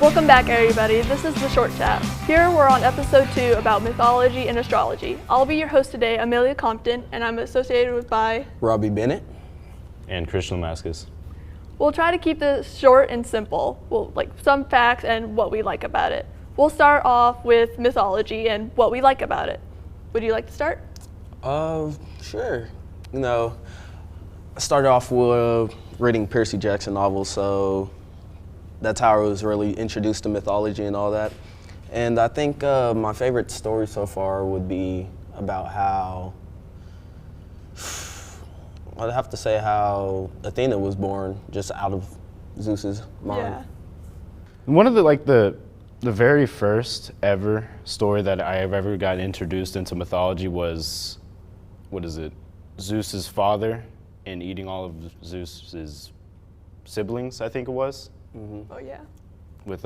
Welcome back, everybody. This is The Short Chat. Here we're on episode 2 about mythology and astrology. I'll be your host today, Amelia Compton, and I'm associated with Robbie, Bennett, and Lamascus. We'll try to keep this short and simple. We'll some facts and what we like about it. We'll start off with mythology and what we like about it. Would you like to start? Sure. I started off with reading Percy Jackson novels, so that's how I was really introduced to mythology and all that. And I think my favorite story so far would be about how, I'd have to say how Athena was born just out of Zeus's mind. Yeah. One of the very first ever story that I have ever got introduced into mythology was, Zeus's father and eating all of Zeus's siblings, I think it was. Mm-hmm. Oh yeah. With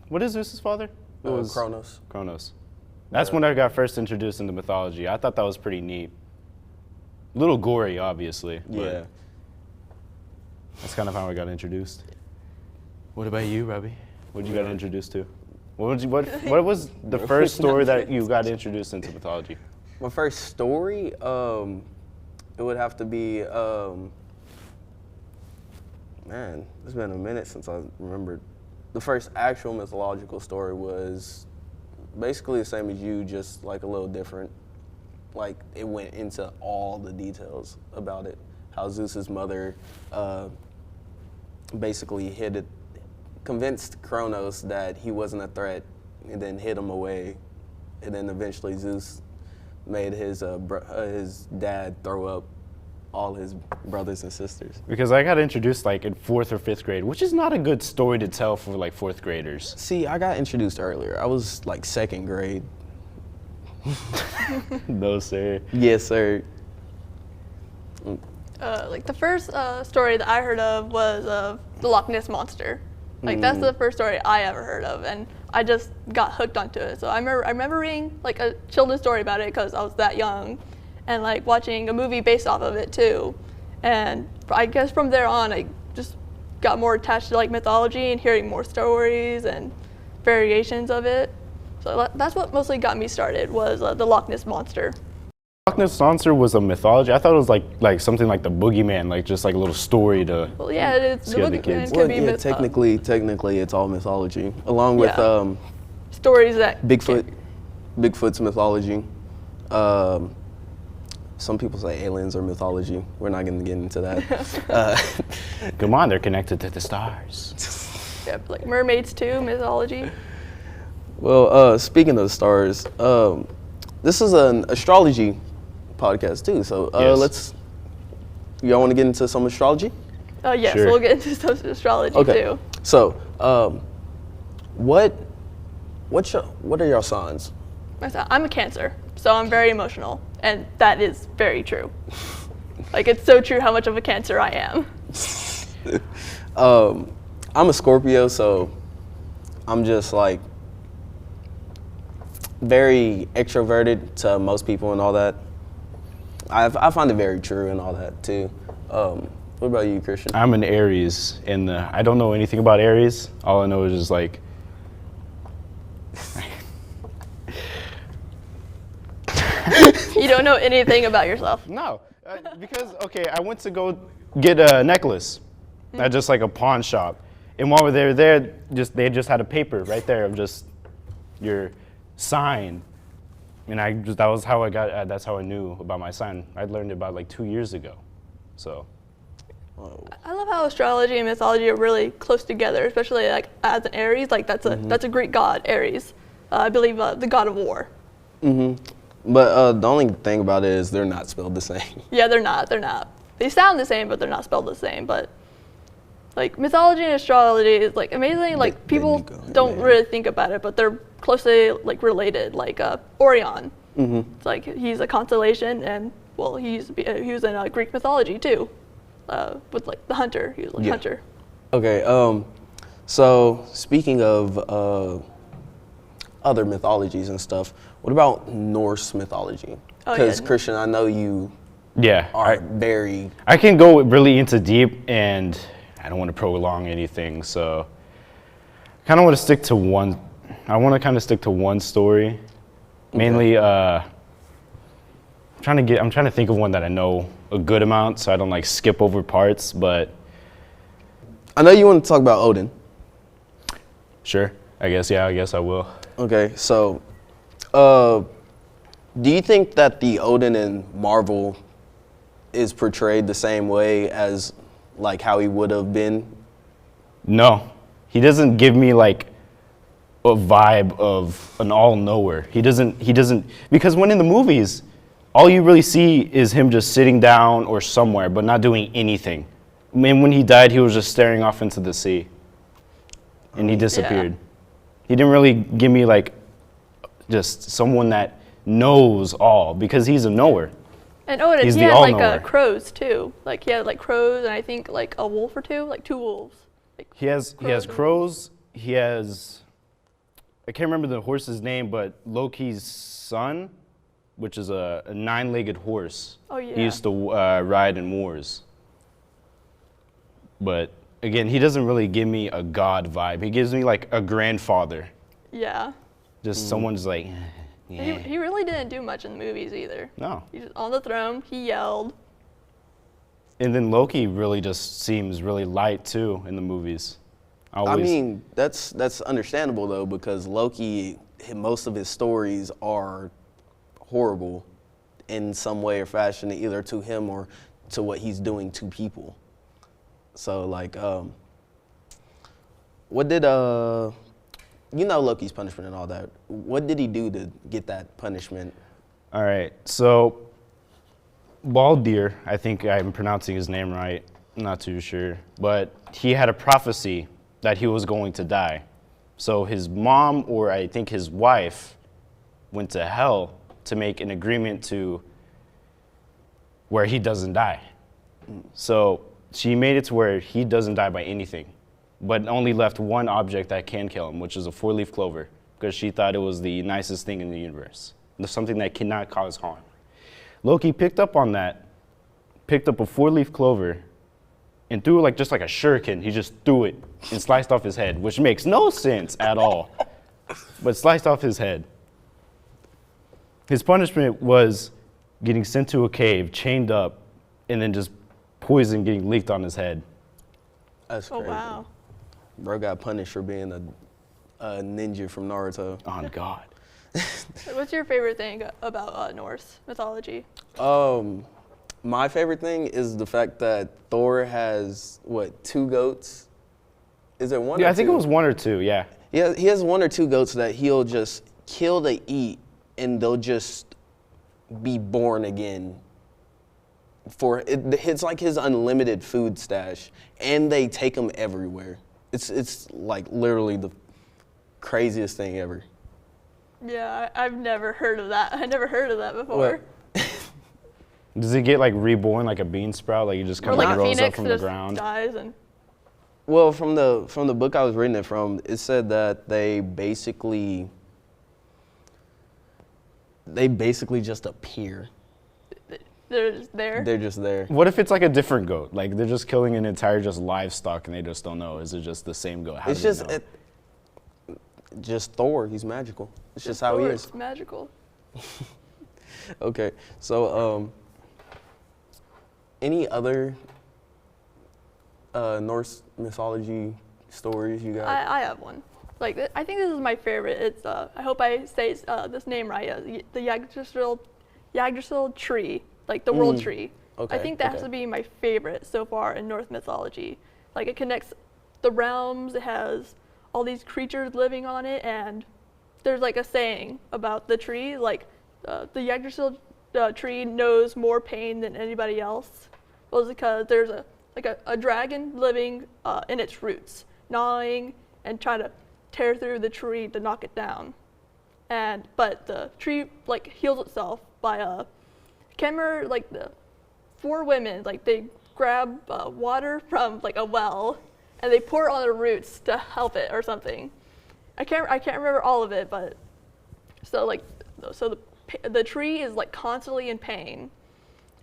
what is Zeus's father? It was Kronos. Kronos. That's when I got first introduced into mythology. I thought that was pretty neat. A little gory, obviously. Yeah. That's kind of how I got introduced. What about you, Robbie? What did you got introduced to? What was the first story that you got introduced into mythology? My first story, it would have to be. Man, it's been a minute since I remembered. The first actual mythological story was basically the same as you, just like a little different. Like, it went into all the details about it. How Zeus's mother basically convinced Kronos that he wasn't a threat, and then hid him away. And then eventually Zeus made his dad throw up all his brothers and sisters. Because I got introduced in 4th or 5th grade, which is not a good story to tell for 4th graders. See, I got introduced earlier. I was 2nd grade. No, sir. Yes, sir. The first story that I heard of was the Loch Ness Monster. That's the first story I ever heard of, and I just got hooked onto it. So I remember reading a children's story about it because I was that young, and watching a movie based off of it too. And I guess from there on, I just got more attached to mythology and hearing more stories and variations of it. So that's what mostly got me started, was the Loch Ness Monster. Loch Ness Monster was a mythology? I thought it was like something like the boogeyman, just a little story to Scare the kids. Could be technically it's all mythology, along with stories that Bigfoot's mythology. Some people say aliens are mythology. We're not going to get into that. Come on, they're connected to the stars. Yeah, mermaids too, mythology. Well, speaking of stars, this is an astrology podcast too. So yes. y'all want to get into some astrology? Yes, Sure. We'll get into some astrology too. So, what are your signs? I'm a Cancer, so I'm very emotional, and that is very true. It's so true how much of a Cancer I am. I'm a Scorpio, so I'm just very extroverted to most people and all that. I find it very true and all that too. What about you, Christian? I'm an Aries, and I don't know anything about Aries. All I know is just You don't know anything about yourself. No, because I went to go get a necklace at just a pawn shop, and while they were there, they just had a paper right there of just your sign, and that's how I knew about my sign. I learned it about 2 years ago, so. I love how astrology and mythology are really close together, especially as an Aries. That's a Greek god, Aries. I believe the god of war. Mm-hmm. But the only thing about it is they're not spelled the same. Yeah, they're not. They sound the same, but they're not spelled the same. But mythology and astrology is amazing. People don't really think about it, but they're closely related. Orion. Mm-hmm. It's he's a constellation, and he was in Greek mythology too, with the hunter. He was a hunter. Okay. So speaking of other mythologies and stuff, what about Norse mythology? Because Christian, I know you are very. I can go really into deep, and I don't want to prolong anything, so kind of want to stick to one. I want to kind of stick to one story. Mainly, I'm trying to think of one that I know a good amount, so I don't like skip over parts. But I know you want to talk about Odin. Sure. I guess I will. Okay, so, do you think that the Odin in Marvel is portrayed the same way as like how he would have been? No, he doesn't give me like a vibe of an all-knower. He doesn't, because when in the movies, all you really see is him just sitting down or somewhere, but not doing anything. I mean, when he died, he was just staring off into the sea, and he disappeared. Yeah. He didn't really give me like just someone that knows all, because he's a knower. And Odin, He's he the had like all-knower. crows too. Like he had like crows, and I think like a wolf or two, like 2 wolves. Like, He has crows. He has, I can't remember the horse's name, but Loki's son, which is a 9-legged horse. Oh, yeah. He used to ride in wars. But again, he doesn't really give me a god vibe. He gives me like a grandfather. Yeah. Just someone's like, yeah. He really didn't do much in the movies either. No. He was on the throne. He yelled. And then Loki really just seems really light too in the movies. I mean, that's understandable though, because Loki, most of his stories are horrible in some way or fashion, either to him or to what he's doing to people. So like, what did Loki's punishment and all that? What did he do to get that punishment? All right, so Baldur, I think I'm pronouncing his name right, I'm not too sure, but he had a prophecy that he was going to die. So his mom, or I think his wife, went to hell to make an agreement to where he doesn't die. So she made it to where he doesn't die by anything, but only left one object that can kill him, which is a 4-leaf clover, because she thought it was the nicest thing in the universe. There's something that cannot cause harm. Loki picked up on that, picked up a 4-leaf clover, and threw it just like a shuriken. He just threw it and sliced off his head, which makes no sense at all, but sliced off his head. His punishment was getting sent to a cave, chained up, and then just poison getting leaked on his head. That's crazy. Oh, wow. Bro got punished for being a ninja from Naruto. On God. What's your favorite thing about Norse mythology? My favorite thing is the fact that Thor has, 2 goats? Is it one or 2? Yeah, I think it was 1 or 2, yeah. Yeah, he has 1 or 2 goats that he'll just kill to eat, and they'll just be born again. It's like his unlimited food stash, and they take him everywhere. It's like literally the craziest thing ever. Yeah, I've never heard of that. I never heard of that before. Does he get reborn like a bean sprout? Like he just Or kind like of a grows phoenix up from the just ground? dies and. Well, from the book I was reading it from, it said that they basically just appear. They're just there. They're just there. What if it's like a different goat? Like they're just killing an entire just livestock and they just don't know. Is it just the same goat? How It's do just they know? just Thor. He's magical. It's just how he is. It's magical. Okay, so any other Norse mythology stories you got? I have one. I think this is my favorite. It's I hope I say this name right. The Yggdrasil tree, like the world tree. Okay, I think that has to be my favorite so far in Norse mythology. Like it connects the realms. It has all these creatures living on it, and there's like a saying about the tree. Like the Yggdrasil tree knows more pain than anybody else. Well, it's because there's a dragon living in its roots, gnawing and trying to tear through the tree to knock it down. But the tree heals itself by I can't remember the 4 women they grab water from a well and they pour it on the roots to help it or something. I can't remember all of it, but so the tree is constantly in pain,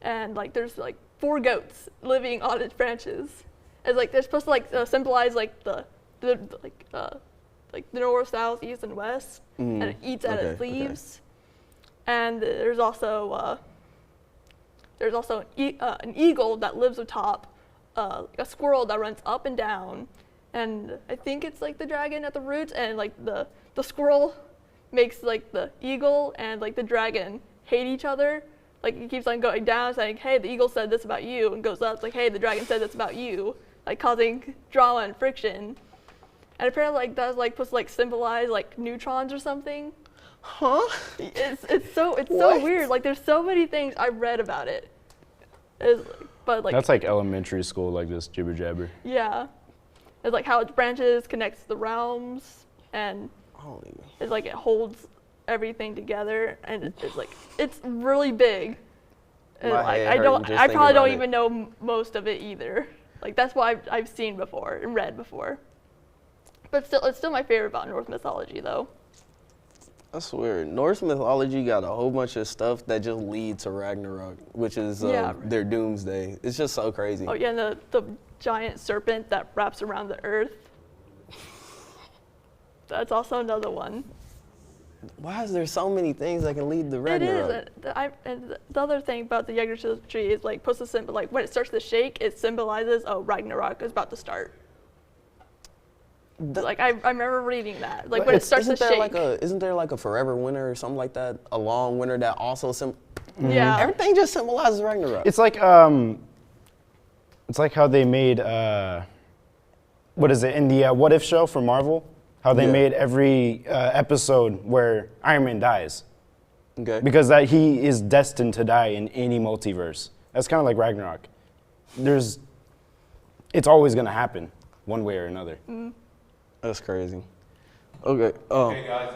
and there's 4 goats living on its branches. It's they're supposed to symbolize the like the north, south, east, and west, and it eats at its leaves. And there's also an eagle that lives atop, a squirrel that runs up and down, and I think it's like the dragon at the roots, and like the squirrel makes like the eagle and like the dragon hate each other. Like it keeps on going down, saying, "Hey, the eagle said this about you," and goes up, it's like, "Hey, the dragon said this about you," like causing drama and friction. And apparently, like that's like supposed to like symbolize like neutrons or something. Huh? It's so weird. Like there's so many things I've read about it. But like that's like elementary school, like this jibber jabber. Yeah, it's like how its branches connects the realms, and it's like it holds everything together, and it's really big. And like, I probably don't even know most of it either. Like that's what I've seen before and read before. But still, it's still my favorite about Norse mythology, though. That's weird. Norse mythology got a whole bunch of stuff that just lead to Ragnarok, which is their doomsday. It's just so crazy. Oh yeah, and the giant serpent that wraps around the earth. That's also another one. Why is there so many things that can lead to Ragnarok? It is. And the other thing about the Yggdrasil tree is like supposed to symbol, like when it starts to shake, it symbolizes, oh, Ragnarok is about to start. Like I remember reading that. Like when it starts to shake. Isn't there like a forever winter or something like that? A long winter that also Yeah. Everything just symbolizes Ragnarok. It's like how they made what is it in the What If show for Marvel? How they made every episode where Iron Man dies. Okay. Because that he is destined to die in any multiverse. That's kind of like Ragnarok. It's always gonna happen, one way or another. That's crazy. Okay. Hey guys,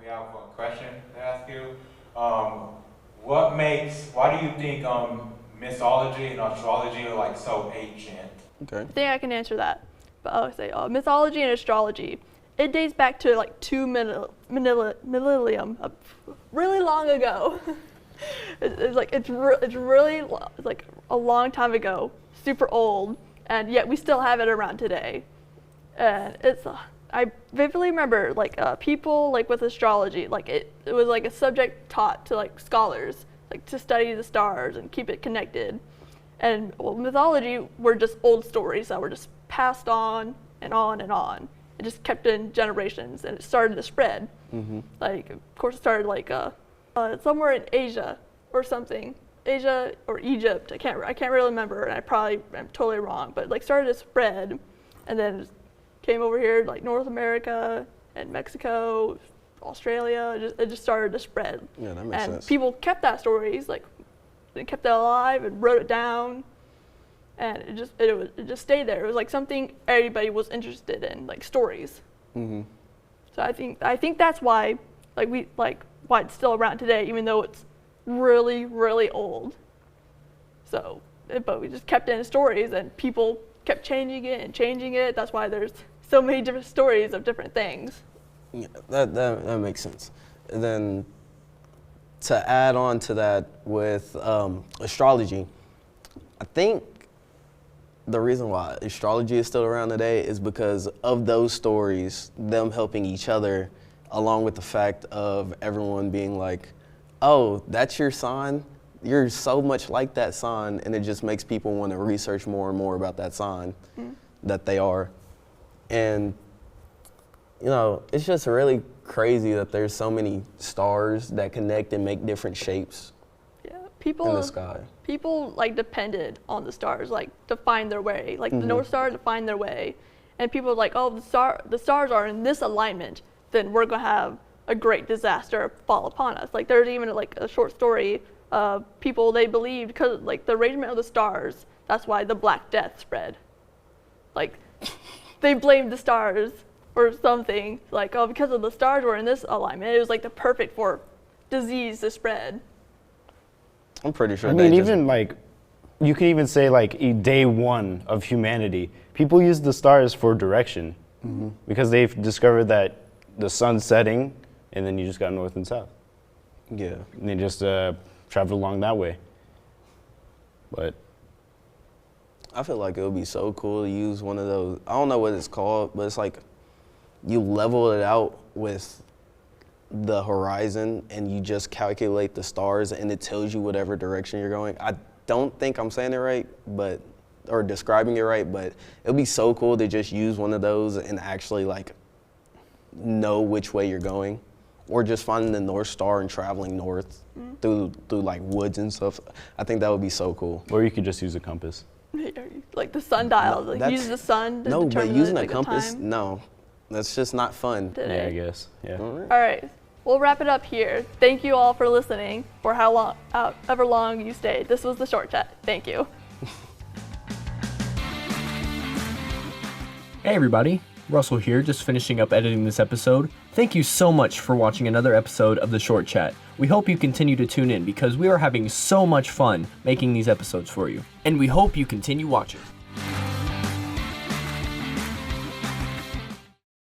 we have a question to ask you. Why do you think mythology and astrology are like so ancient? Okay. I think I can answer that. But I'll say mythology and astrology. It dates back to like 2 millennium, really long ago. It's really like a long time ago, super old, and yet we still have it around today. And I vividly remember like people like with astrology, like it was like a subject taught to like scholars, like to study the stars and keep it connected. And mythology were just old stories that were just passed on and on and on. It just kept in generations, and it started to spread. Like, of course, it started like somewhere in Asia or something, Asia or Egypt. I can't really remember, and I'm totally wrong. But like started to spread, and then came over here like North America and Mexico, Australia. It just started to spread. Yeah, that makes sense. And people kept that stories, like they kept it alive and wrote it down. And it just stayed there. It was like something everybody was interested in, like stories. So I think that's why, why it's still around today, even though it's really, really old. So, but we just kept it in stories, and people kept changing it and changing it. That's why there's so many different stories of different things. Yeah, that makes sense. And then to add on to that with astrology, I think the reason why astrology is still around today is because of those stories, them helping each other, along with the fact of everyone being like, oh, that's your sign? You're so much like that sign, and it just makes people want to research more and more about that sign that they are. And, you know, it's just really crazy that there's so many stars that connect and make different shapes in the sky. People like depended on the stars, like to find their way, like the North Star to find their way. And people were like, oh, the stars are in this alignment, then we're gonna have a great disaster fall upon us. Like there's even like a short story of people they believed because like the arrangement of the stars, that's why the Black Death spread. Like they blamed the stars or something, like, oh, because of the stars were in this alignment, it was like the perfect for disease to spread. I'm pretty sure. I mean, even like, you can even say like day one of humanity, people use the stars for direction because they've discovered that the sun's setting and then you just got north and south. Yeah. And they just traveled along that way. But I feel like it would be so cool to use one of those, I don't know what it's called, but it's like you level it out with the horizon and you just calculate the stars and it tells you whatever direction you're going. I don't think I'm saying it right, or describing it right, but it'd be so cool to just use one of those and actually like know which way you're going, or just finding the North Star and traveling north through like woods and stuff. I think that would be so cool. Or you could just use a compass. Like the sundial, like use the sun to No, but determine using the, a like, the compass, time. no, that's just not fun. Yeah, I guess. Yeah. All right. All right, we'll wrap it up here. Thank you all for listening, for however long you stayed. This was the Short Chat. Thank you. Hey everybody, Russell here, just finishing up editing this episode. Thank you so much for watching another episode of The Short Chat. We hope you continue to tune in because we are having so much fun making these episodes for you. And we hope you continue watching.